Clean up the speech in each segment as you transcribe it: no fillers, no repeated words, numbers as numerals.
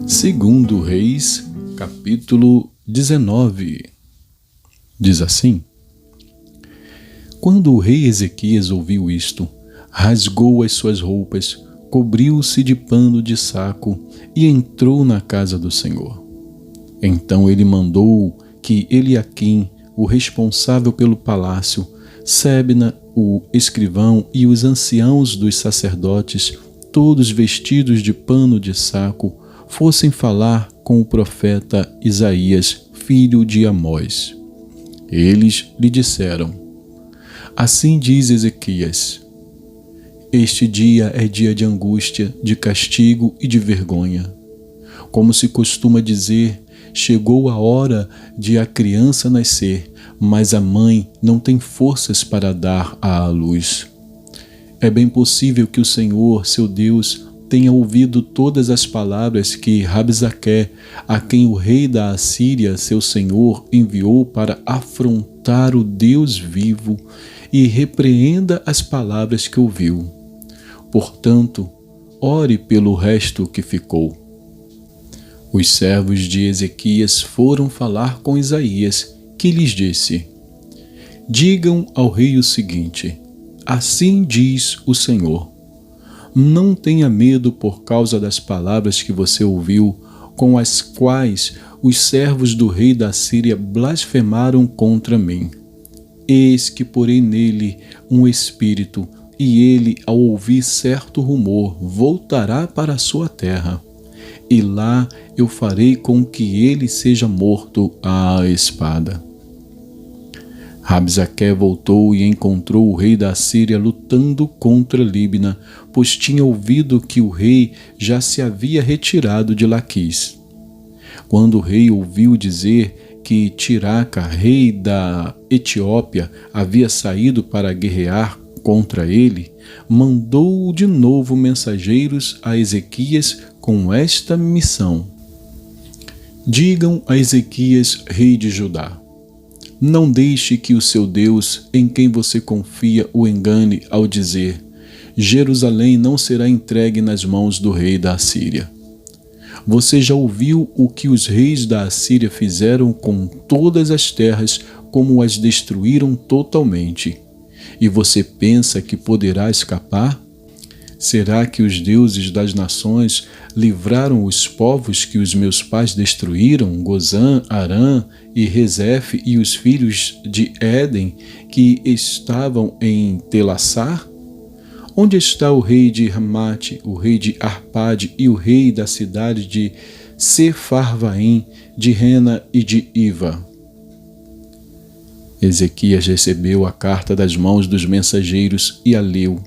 Segundo Reis, capítulo 19. Diz assim: Quando o rei Ezequias ouviu isto, rasgou as suas roupas, cobriu-se de pano de saco e entrou na casa do Senhor. Então ele mandou que Eliaquim, o responsável pelo palácio, Sebna, o escrivão, e os anciãos dos sacerdotes, todos vestidos de pano de saco, fossem falar com o profeta Isaías, filho de Amós. Eles lhe disseram: Assim diz Ezequias: Este dia é dia de angústia, de castigo e de vergonha. Como se costuma dizer, chegou a hora de a criança nascer, mas a mãe não tem forças para dar à luz. É bem possível que o Senhor, seu Deus, tenha ouvido todas as palavras que Rabsaque, a quem o rei da Assíria, seu senhor, enviou para afrontar o Deus vivo, e repreenda as palavras que ouviu. Portanto, ore pelo resto que ficou. Os servos de Ezequias foram falar com Isaías, que lhes disse: Digam ao rei o seguinte: Assim diz o Senhor: Não tenha medo por causa das palavras que você ouviu, com as quais os servos do rei da Síria blasfemaram contra mim. Eis que porei nele um espírito, e ele, ao ouvir certo rumor, voltará para a sua terra. E lá eu farei com que ele seja morto à espada. Rabsaque voltou e encontrou o rei da Síria lutando contra Líbina, pois tinha ouvido que o rei já se havia retirado de Laquis. Quando o rei ouviu dizer que Tiraca, rei da Etiópia, havia saído para guerrear contra ele, mandou de novo mensageiros a Ezequias com esta missão: Digam a Ezequias, rei de Judá: Não deixe que o seu Deus, em quem você confia, o engane ao dizer: Jerusalém não será entregue nas mãos do rei da Assíria. Você já ouviu o que os reis da Assíria fizeram com todas as terras, como as destruíram totalmente. E você pensa que poderá escapar? Será que os deuses das nações livraram os povos que os meus pais destruíram, Gozã, Arã e Rezefe, e os filhos de Éden que estavam em Telassar? Onde está o rei de Ramate, o rei de Arpade e o rei da cidade de Sefarvaim, de Rena e de Iva? Ezequias recebeu a carta das mãos dos mensageiros e a leu.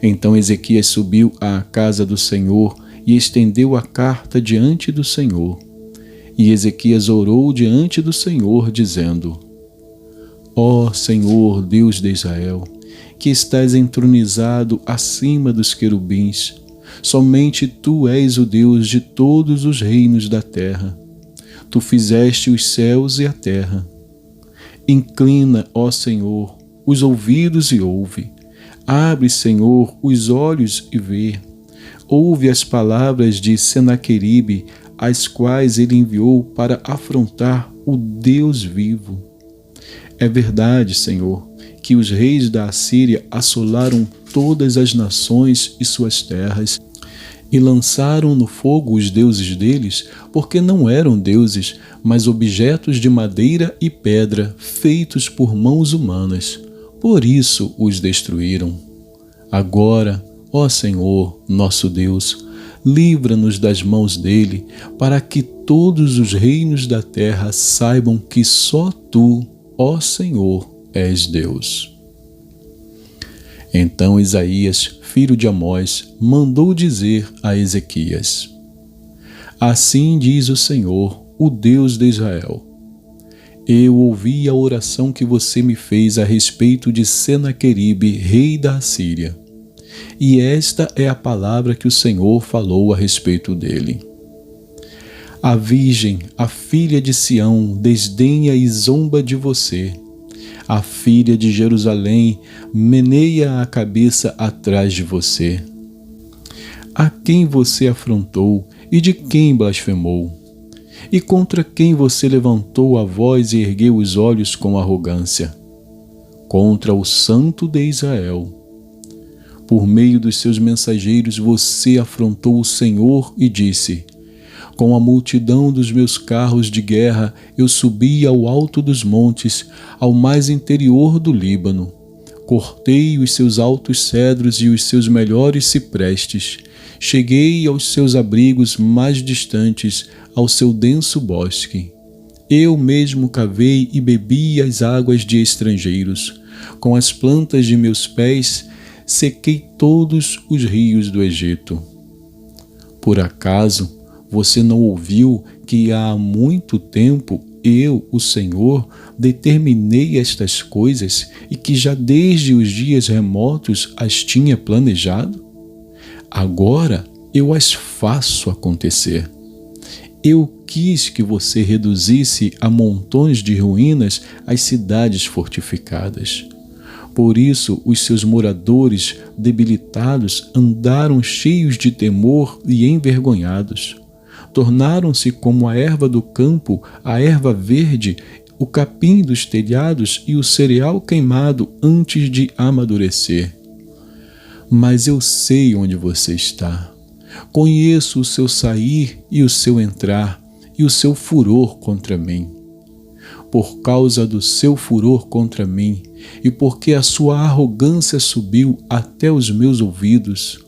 Então Ezequias subiu à casa do Senhor e estendeu a carta diante do Senhor. E Ezequias orou diante do Senhor, dizendo: Ó Senhor, Deus de Israel, que estás entronizado acima dos querubins, somente Tu és o Deus de todos os reinos da terra. Tu fizeste os céus e a terra. Inclina, ó Senhor, os ouvidos e ouve. Abre, Senhor, os olhos e vê. Ouve as palavras de Senaqueribe, as quais ele enviou para afrontar o Deus vivo. É verdade, Senhor, que os reis da Assíria assolaram todas as nações e suas terras, e lançaram no fogo os deuses deles, porque não eram deuses, mas objetos de madeira e pedra, feitos por mãos humanas. Por isso os destruíram. Agora, ó Senhor, nosso Deus, livra-nos das mãos dele, para que todos os reinos da terra saibam que só Tu, ó Senhor, és Deus. Então Isaías, filho de Amós, mandou dizer a Ezequias: Assim diz o Senhor, o Deus de Israel: Eu ouvi a oração que você me fez a respeito de Senaqueribe, rei da Assíria. E esta é a palavra que o Senhor falou a respeito dele. A Virgem, a filha de Sião, desdenha e zomba de você. A filha de Jerusalém meneia a cabeça atrás de você. A quem você afrontou e de quem blasfemou? E contra quem você levantou a voz e ergueu os olhos com arrogância? Contra o Santo de Israel. Por meio dos seus mensageiros você afrontou o Senhor e disse: com a multidão dos meus carros de guerra eu subi ao alto dos montes, ao mais interior do Líbano. Cortei os seus altos cedros e os seus melhores ciprestes. Cheguei aos seus abrigos mais distantes, ao seu denso bosque. Eu mesmo cavei e bebi as águas de estrangeiros. Com as plantas de meus pés sequei todos os rios do Egito. Por acaso você não ouviu que há muito tempo eu, o Senhor, determinei estas coisas e que já desde os dias remotos as tinha planejado? Agora eu as faço acontecer. Eu quis que você reduzisse a montões de ruínas as cidades fortificadas. Por isso os seus moradores debilitados andaram cheios de temor e envergonhados. Tornaram-se como a erva do campo, a erva verde, o capim dos telhados e o cereal queimado antes de amadurecer. Mas eu sei onde você está. Conheço o seu sair e o seu entrar e o seu furor contra mim. Por causa do seu furor contra mim e porque a sua arrogância subiu até os meus ouvidos,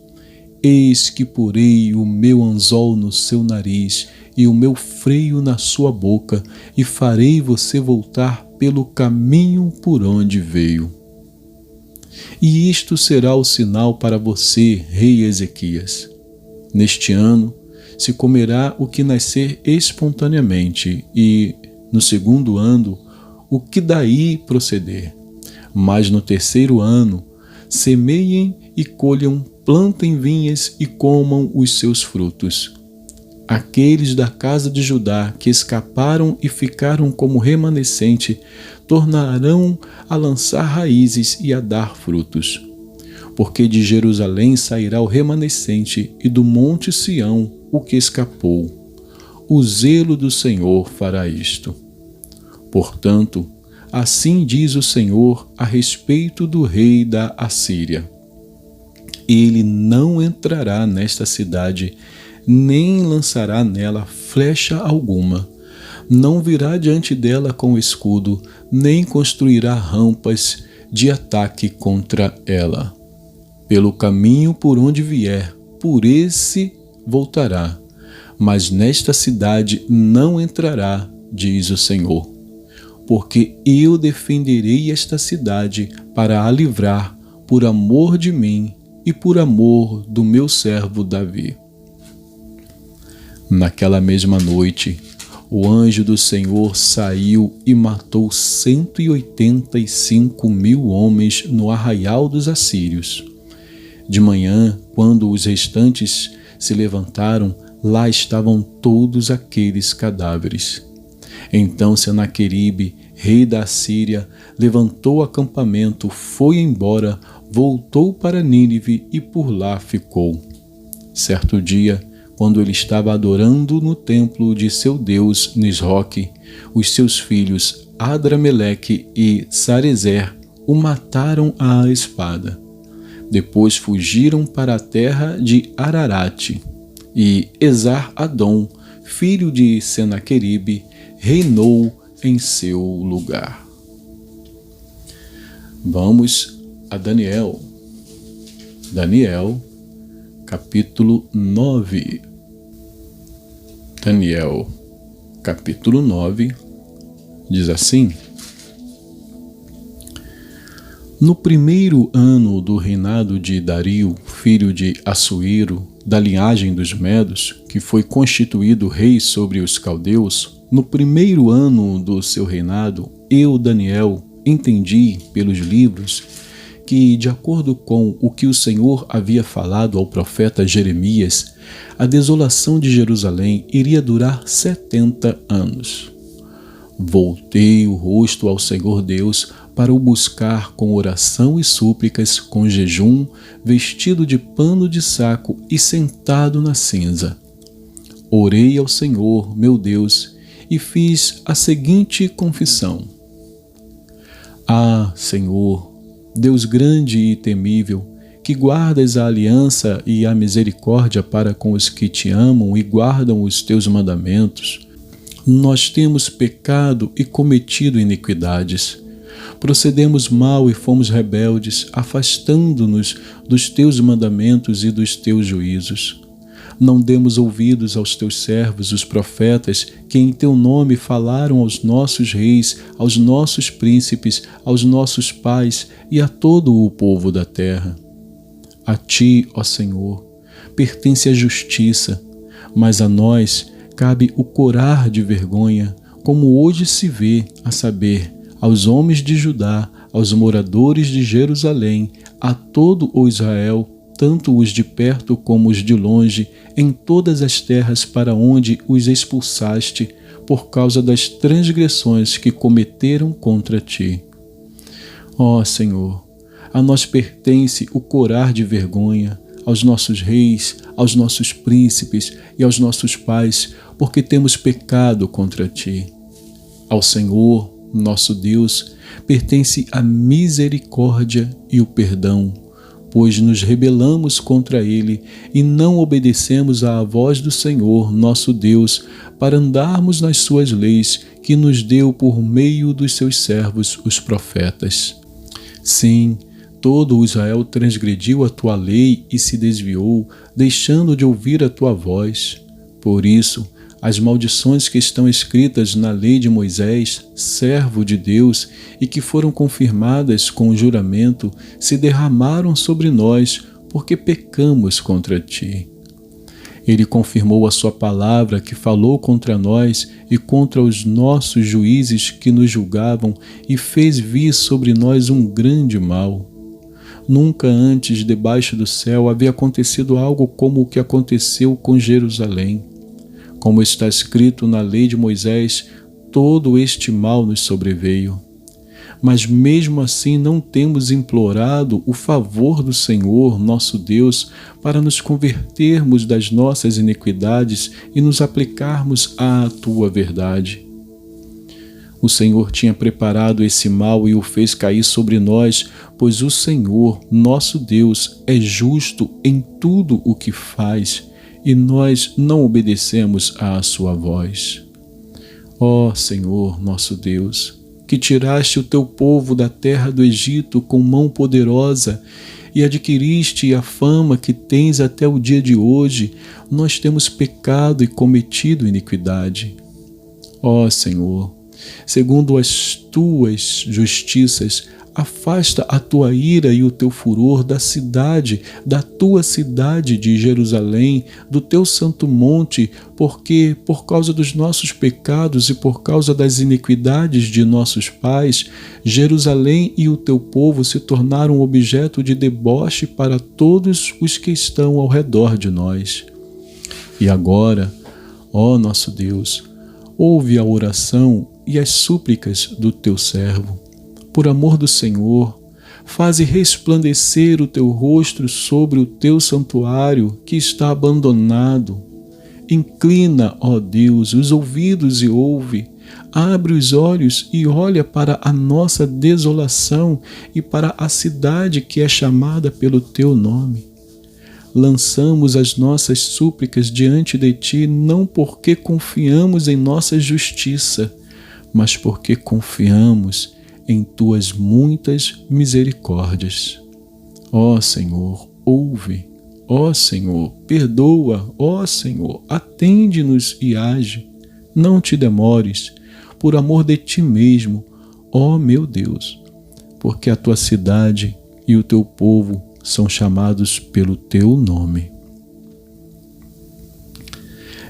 eis que porei o meu anzol no seu nariz e o meu freio na sua boca, e farei você voltar pelo caminho por onde veio. E isto será o sinal para você, rei Ezequias. Neste ano se comerá o que nascer espontaneamente, e no segundo ano o que daí proceder. Mas no terceiro ano semeiem e colham, plantem vinhas e comam os seus frutos. Aqueles da casa de Judá que escaparam e ficaram como remanescente tornarão a lançar raízes e a dar frutos. Porque de Jerusalém sairá o remanescente e do monte Sião o que escapou. O zelo do Senhor fará isto. Portanto, assim diz o Senhor a respeito do rei da Assíria: ele não entrará nesta cidade, nem lançará nela flecha alguma. Não virá diante dela com escudo, nem construirá rampas de ataque contra ela. Pelo caminho por onde vier, por esse voltará, mas nesta cidade não entrará, diz o Senhor. Porque eu defenderei esta cidade para a livrar por amor de mim e por amor do meu servo Davi. Naquela mesma noite, o anjo do Senhor saiu e matou 185.000 homens no arraial dos assírios. De manhã, quando os restantes se levantaram, lá estavam todos aqueles cadáveres. Então Senaqueribe, rei da Assíria, levantou acampamento, foi embora, voltou para Nínive e por lá ficou. Certo dia, quando ele estava adorando no templo de seu deus Nisroque, os seus filhos Adrameleque e Sarezer o mataram à espada. Depois fugiram para a terra de Ararate, e Esar-Adom, filho de Senaqueribe, reinou em seu lugar. Vamos a Daniel. Daniel, capítulo 9. Daniel, capítulo 9, diz assim: no primeiro ano do reinado de Dario, filho de Assuero, da linhagem dos Medos, que foi constituído rei sobre os caldeus, no primeiro ano do seu reinado, eu, Daniel, entendi pelos livros que, de acordo com o que o Senhor havia falado ao profeta Jeremias, a desolação de Jerusalém iria durar 70 anos. Voltei o rosto ao Senhor Deus para o buscar com oração e súplicas, com jejum, vestido de pano de saco e sentado na cinza. Orei ao Senhor, meu Deus, e fiz a seguinte confissão: Ah, Senhor, Deus grande e temível, que guardas a aliança e a misericórdia para com os que te amam e guardam os teus mandamentos, nós temos pecado e cometido iniquidades. Procedemos mal e fomos rebeldes, afastando-nos dos teus mandamentos e dos teus juízos. Não demos ouvidos aos teus servos, os profetas, que em teu nome falaram aos nossos reis, aos nossos príncipes, aos nossos pais e a todo o povo da terra. A ti, ó Senhor, pertence a justiça, mas a nós cabe o corar de vergonha, como hoje se vê, a saber, aos homens de Judá, aos moradores de Jerusalém, a todo o Israel, tanto os de perto como os de longe, em todas as terras para onde os expulsaste, por causa das transgressões que cometeram contra ti. Ó Senhor, a nós pertence o corar de vergonha, aos nossos reis, aos nossos príncipes e aos nossos pais, porque temos pecado contra ti. Ao Senhor, nosso Deus, pertence a misericórdia e o perdão, pois nos rebelamos contra ele e não obedecemos à voz do Senhor, nosso Deus, para andarmos nas suas leis que nos deu por meio dos seus servos, os profetas. Sim, todo o Israel transgrediu a tua lei e se desviou, deixando de ouvir a tua voz. Por isso, as maldições que estão escritas na lei de Moisés, servo de Deus, e que foram confirmadas com o juramento, se derramaram sobre nós, porque pecamos contra ti. Ele confirmou a sua palavra que falou contra nós e contra os nossos juízes que nos julgavam, e fez vir sobre nós um grande mal. Nunca antes debaixo do céu havia acontecido algo como o que aconteceu com Jerusalém. Como está escrito na lei de Moisés, todo este mal nos sobreveio. Mas mesmo assim não temos implorado o favor do Senhor, nosso Deus, para nos convertermos das nossas iniquidades e nos aplicarmos à tua verdade. O Senhor tinha preparado esse mal e o fez cair sobre nós, pois o Senhor, nosso Deus, é justo em tudo o que faz, e nós não obedecemos à sua voz. Ó Senhor, nosso Deus, que tiraste o teu povo da terra do Egito com mão poderosa e adquiriste a fama que tens até o dia de hoje, nós temos pecado e cometido iniquidade. Ó Senhor, segundo as tuas justiças, afasta a tua ira e o teu furor da cidade, da tua cidade de Jerusalém, do teu santo monte, porque, por causa dos nossos pecados e por causa das iniquidades de nossos pais, Jerusalém e o teu povo se tornaram objeto de deboche para todos os que estão ao redor de nós. E agora, ó nosso Deus, ouve a oração e as súplicas do teu servo. Por amor do Senhor, faze resplandecer o teu rosto sobre o teu santuário que está abandonado. Inclina, ó Deus, os ouvidos e ouve. Abre os olhos e olha para a nossa desolação e para a cidade que é chamada pelo teu nome. Lançamos as nossas súplicas diante de ti, não porque confiamos em nossa justiça, mas porque confiamos em tuas muitas misericórdias. Ó Senhor, ouve. Ó Senhor, perdoa. Ó Senhor, atende-nos e age. Não te demores, por amor de ti mesmo, ó meu Deus, porque a tua cidade e o teu povo são chamados pelo teu nome.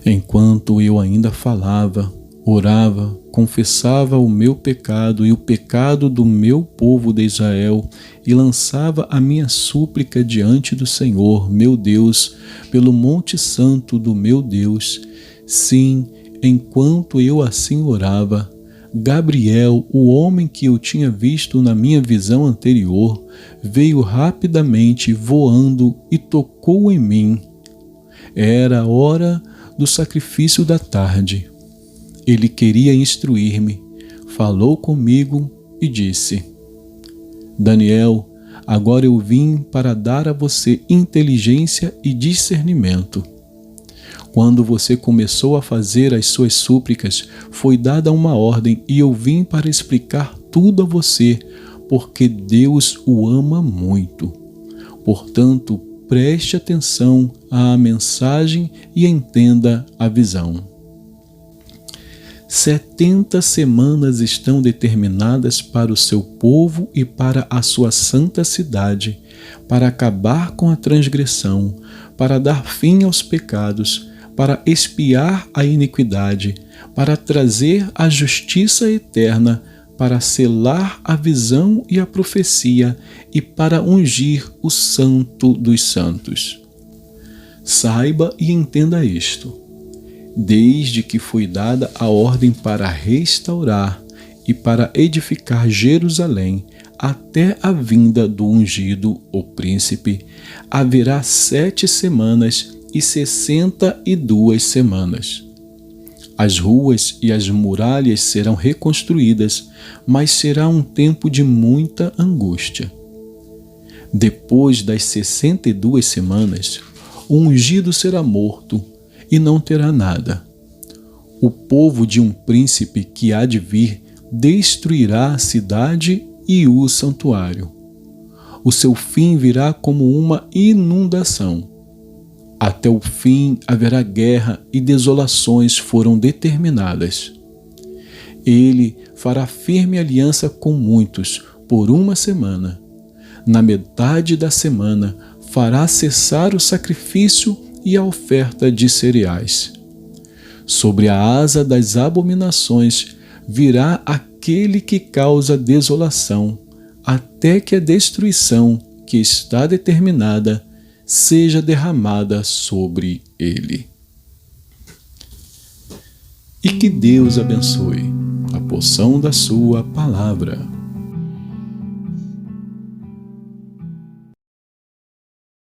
Enquanto eu ainda falava, Orava, confessava o meu pecado e o pecado do meu povo de Israel e lançava a minha súplica diante do Senhor, meu Deus, pelo monte santo do meu Deus. Sim, enquanto eu assim orava, Gabriel, o homem que eu tinha visto na minha visão anterior, veio rapidamente voando e tocou em mim. Era a hora do sacrifício da tarde. Ele queria instruir-me, falou comigo e disse: Daniel, agora eu vim para dar a você inteligência e discernimento. Quando você começou a fazer as suas súplicas, foi dada uma ordem e eu vim para explicar tudo a você, porque Deus o ama muito. Portanto, preste atenção à mensagem e entenda a visão. 70 semanas estão determinadas para o seu povo e para a sua santa cidade, para acabar com a transgressão, para dar fim aos pecados, para expiar a iniquidade, para trazer a justiça eterna, para selar a visão e a profecia e para ungir o santo dos santos. Saiba e entenda isto. Desde que foi dada a ordem para restaurar e para edificar Jerusalém, até a vinda do ungido, o príncipe, haverá 7 semanas e 62 semanas. As ruas e as muralhas serão reconstruídas, mas será um tempo de muita angústia. Depois das 62 semanas, o ungido será morto e não terá nada. O povo de um príncipe que há de vir destruirá a cidade e o santuário. O seu fim virá como uma inundação. Até o fim haverá guerra e desolações foram determinadas. Ele fará firme aliança com muitos por 1 semana. Na metade da semana fará cessar o sacrifício e a oferta de cereais. Sobre a asa das abominações virá aquele que causa desolação, até que a destruição que está determinada seja derramada sobre ele. E que Deus abençoe a porção da sua palavra.